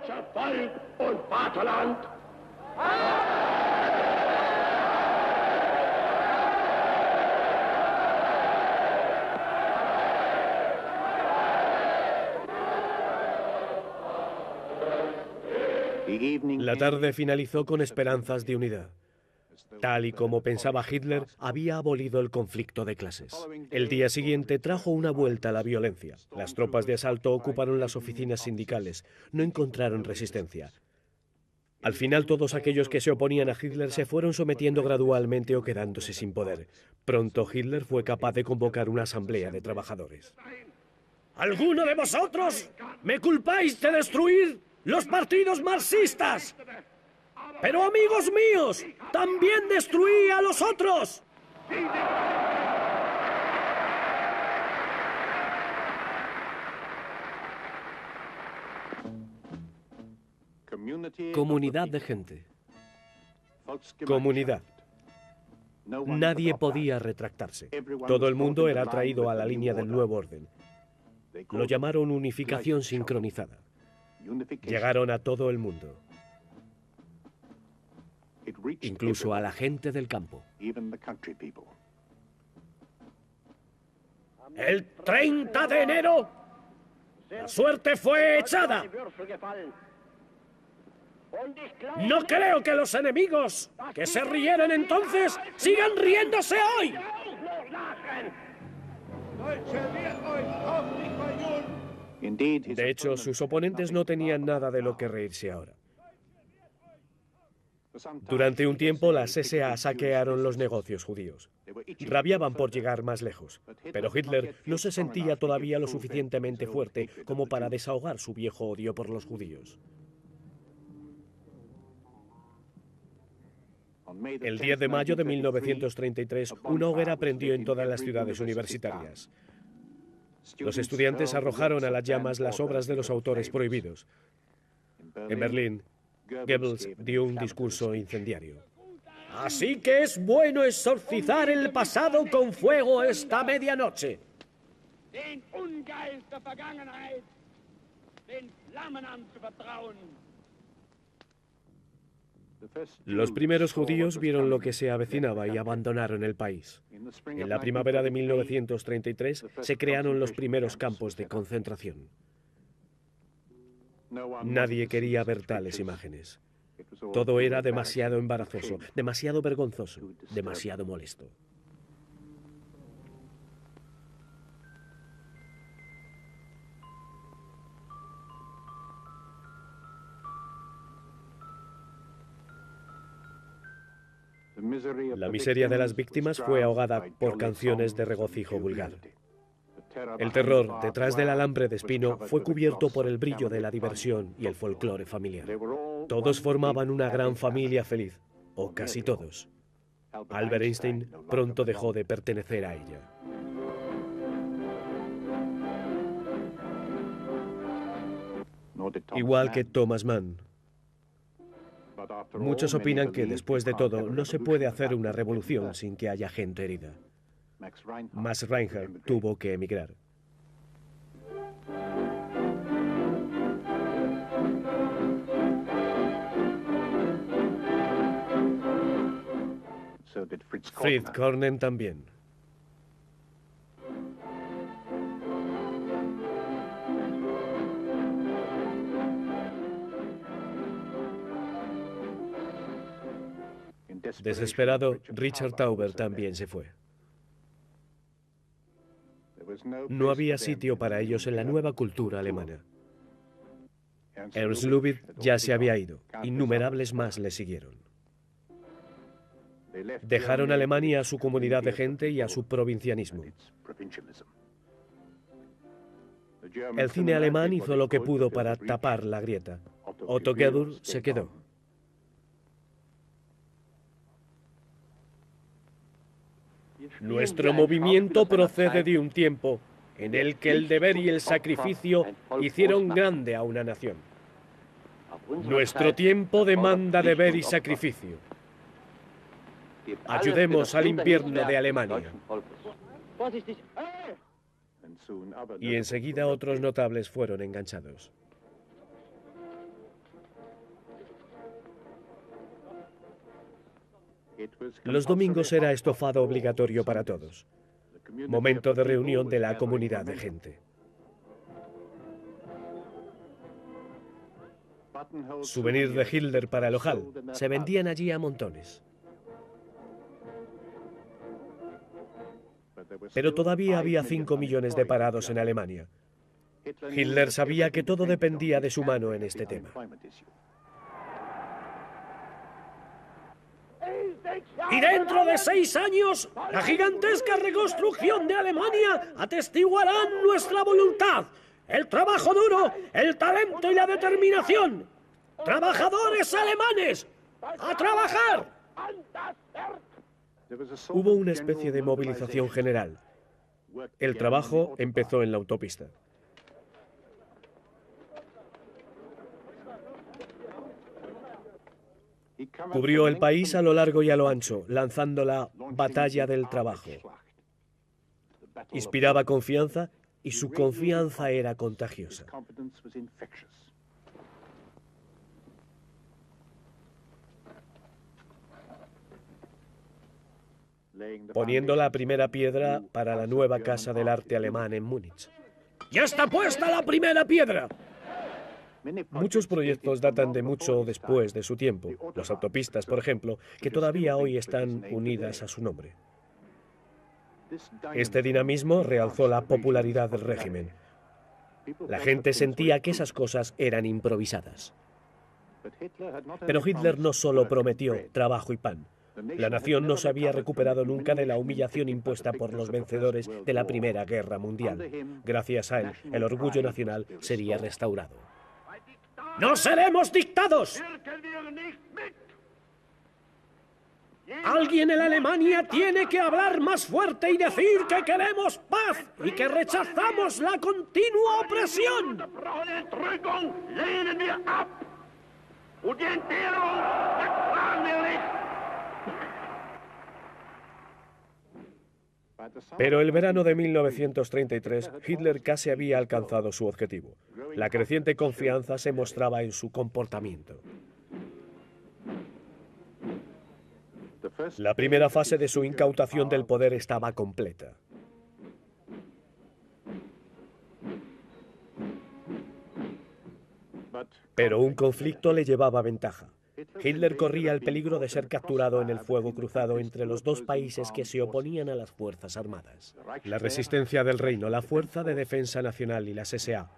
La tarde finalizó con esperanzas de unidad. Tal y como pensaba Hitler, había abolido el conflicto de clases. El día siguiente trajo una vuelta a la violencia. Las tropas de asalto ocuparon las oficinas sindicales. No encontraron resistencia. Al final, todos aquellos que se oponían a Hitler se fueron sometiendo gradualmente o quedándose sin poder. Pronto Hitler fue capaz de convocar una asamblea de trabajadores. ¿Alguno de vosotros me culpáis de destruir los partidos marxistas? Pero, amigos míos, también destruí a los otros. Comunidad de gente. Comunidad. Nadie podía retractarse. Todo el mundo era atraído a la línea del nuevo orden. Lo llamaron unificación sincronizada. Llegaron a todo el mundo, incluso a la gente del campo. El 30 de enero, la suerte fue echada. No creo que los enemigos que se rieron entonces sigan riéndose hoy. De hecho, sus oponentes no tenían nada de lo que reírse ahora. Durante un tiempo, las SA saquearon los negocios judíos. Rabiaban por llegar más lejos, pero Hitler no se sentía todavía lo suficientemente fuerte como para desahogar su viejo odio por los judíos. El 10 de mayo de 1933, una hoguera prendió en todas las ciudades universitarias. Los estudiantes arrojaron a las llamas las obras de los autores prohibidos. En Berlín, Goebbels dio un discurso incendiario. Así que es bueno exorcizar el pasado con fuego esta medianoche. Los primeros judíos vieron lo que se avecinaba y abandonaron el país. En la primavera de 1933 se crearon los primeros campos de concentración. Nadie quería ver tales imágenes. Todo era demasiado embarazoso, demasiado vergonzoso, demasiado molesto. La miseria de las víctimas fue ahogada por canciones de regocijo vulgar. El terror detrás del alambre de espino fue cubierto por el brillo de la diversión y el folclore familiar. Todos formaban una gran familia feliz, o casi todos. Albert Einstein pronto dejó de pertenecer a ella. Igual que Thomas Mann. Muchos opinan que, después de todo, no se puede hacer una revolución sin que haya gente herida. Max Reinhardt tuvo que emigrar. Fritz Kornen también. Desesperado, Richard Tauber también se fue. No había sitio para ellos en la nueva cultura alemana. Ernst Lubitsch ya se había ido. Innumerables más le siguieron. Dejaron Alemania a su comunidad de gente y a su provincianismo. El cine alemán hizo lo que pudo para tapar la grieta. Otto Guedur se quedó. Nuestro movimiento procede de un tiempo en el que el deber y el sacrificio hicieron grande a una nación. Nuestro tiempo demanda deber y sacrificio. Ayudemos al invierno de Alemania. Y enseguida otros notables fueron enganchados. Los domingos era estofado obligatorio para todos. Momento de reunión de la comunidad de gente. Souvenirs de Hitler para el ojal se vendían allí a montones. Pero todavía había 5 millones de parados en Alemania. Hitler sabía que todo dependía de su mano en este tema. Y dentro de 6 años, la gigantesca reconstrucción de Alemania atestiguarán nuestra voluntad, el trabajo duro, el talento y la determinación. ¡Trabajadores alemanes! ¡A trabajar! Hubo una especie de movilización general. El trabajo empezó en la autopista. Cubrió el país a lo largo y a lo ancho, lanzando la batalla del trabajo. Inspiraba confianza y su confianza era contagiosa. Poniendo la primera piedra para la nueva Casa del Arte Alemán en Múnich. ¡Ya está puesta la primera piedra! Muchos proyectos datan de mucho después de su tiempo. Las autopistas, por ejemplo, que todavía hoy están unidas a su nombre. Este dinamismo realzó la popularidad del régimen. La gente sentía que esas cosas eran improvisadas. Pero Hitler no solo prometió trabajo y pan. La nación no se había recuperado nunca de la humillación impuesta por los vencedores de la Primera Guerra Mundial. Gracias a él, el orgullo nacional sería restaurado. ¡No seremos dictados! Alguien en Alemania tiene que hablar más fuerte y decir que queremos paz y que rechazamos la continua opresión. Pero el verano de 1933, Hitler casi había alcanzado su objetivo. La creciente confianza se mostraba en su comportamiento. La primera fase de su incautación del poder estaba completa. Pero un conflicto le llevaba ventaja. Hitler corría el peligro de ser capturado en el fuego cruzado entre los dos países que se oponían a las fuerzas armadas. La resistencia del Reino, la Fuerza de Defensa Nacional y las SA.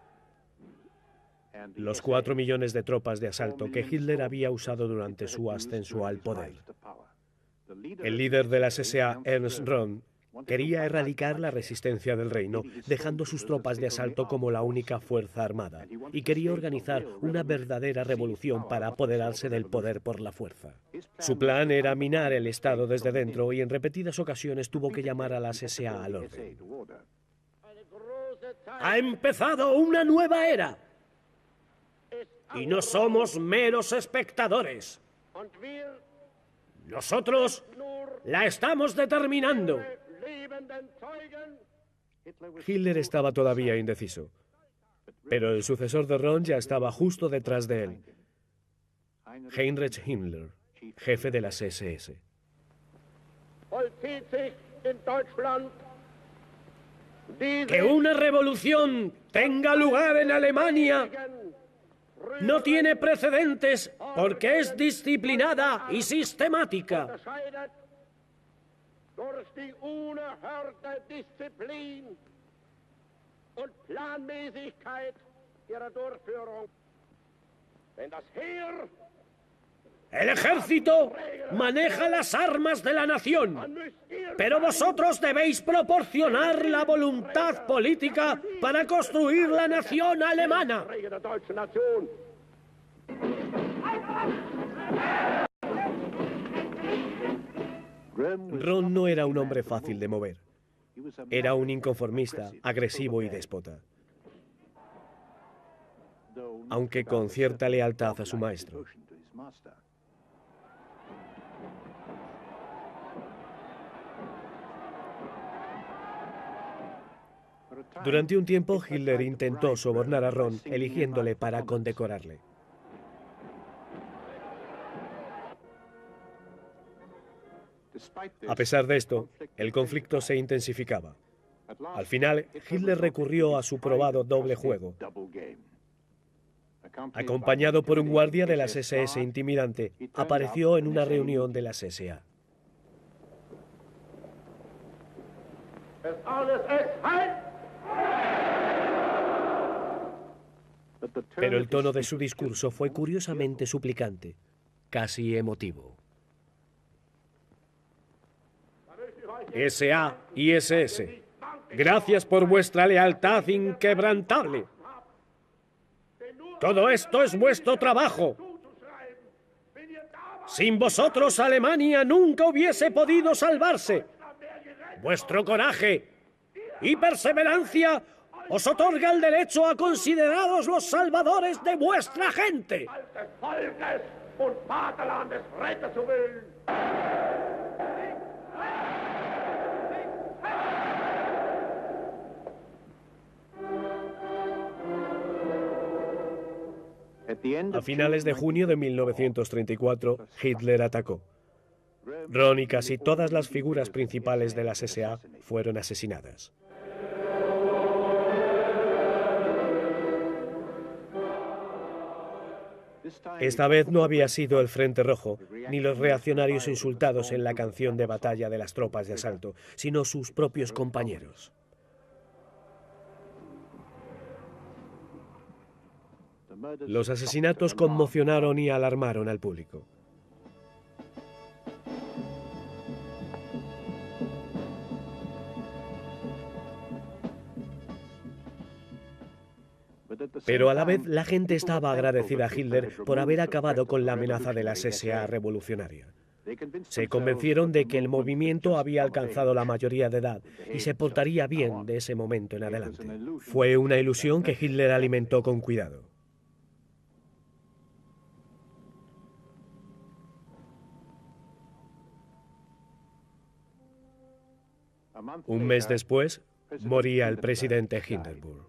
Los 4 millones de tropas de asalto que Hitler había usado durante su ascenso al poder. El líder de las SA, Ernst Röhm, quería erradicar la resistencia del Reino, dejando sus tropas de asalto como la única fuerza armada, y quería organizar una verdadera revolución para apoderarse del poder por la fuerza. Su plan era minar el Estado desde dentro y en repetidas ocasiones tuvo que llamar a las SA al orden. Ha empezado una nueva era, y no somos meros espectadores. Nosotros la estamos determinando. Hitler estaba todavía indeciso, pero el sucesor de Röhm ya estaba justo detrás de él. Heinrich Himmler, jefe de las SS. Que una revolución tenga lugar en Alemania no tiene precedentes porque es disciplinada y sistemática. El ejército maneja las armas de la nación, pero vosotros debéis proporcionar la voluntad política para construir la nación alemana. Ron no era un hombre fácil de mover. Era un inconformista, agresivo y déspota, aunque con cierta lealtad a su maestro. Durante un tiempo, Hitler intentó sobornar a Ron, eligiéndole para condecorarle. A pesar de esto, el conflicto se intensificaba. Al final, Hitler recurrió a su probado doble juego. Acompañado por un guardia de las SS intimidante, apareció en una reunión de las SA. Pero el tono de su discurso fue curiosamente suplicante, casi emotivo. SA y SS, gracias por vuestra lealtad inquebrantable. Todo esto es vuestro trabajo. Sin vosotros, Alemania nunca hubiese podido salvarse. Vuestro coraje y perseverancia os otorga el derecho a consideraros los salvadores de vuestra gente. A finales de junio de 1934, Hitler atacó. Ron y casi todas las figuras principales de las SA fueron asesinadas. Esta vez no había sido el Frente Rojo, ni los reaccionarios insultados en la canción de batalla de las tropas de asalto, sino sus propios compañeros. Los asesinatos conmocionaron y alarmaron al público. Pero a la vez la gente estaba agradecida a Hitler por haber acabado con la amenaza de la SA revolucionaria. Se convencieron de que el movimiento había alcanzado la mayoría de edad y se portaría bien de ese momento en adelante. Fue una ilusión que Hitler alimentó con cuidado. Un mes después, moría el presidente Hindenburg.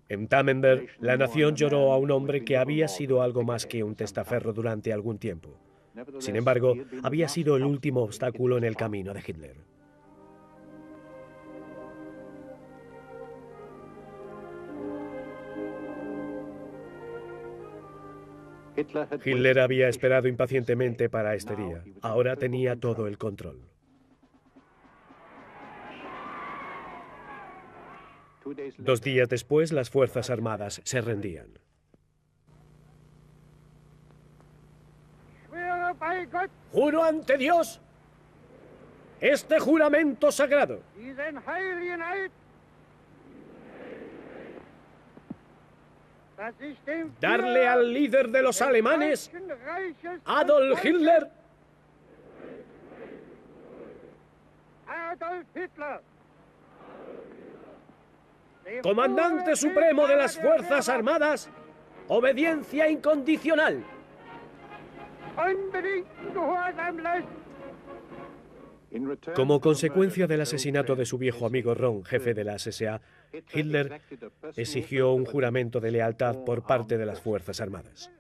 En Tannenberg, la nación lloró a un hombre que había sido algo más que un testaferro durante algún tiempo. Sin embargo, había sido el último obstáculo en el camino de Hitler. Hitler había esperado impacientemente para este día. Ahora tenía todo el control. 2 días después, las Fuerzas Armadas se rendían. Juro ante Dios este juramento sagrado. Darle al líder de los alemanes, Adolf Hitler, comandante supremo de las Fuerzas Armadas, obediencia incondicional. Como consecuencia del asesinato de su viejo amigo Ron, jefe de la SA, Hitler exigió un juramento de lealtad por parte de las Fuerzas Armadas.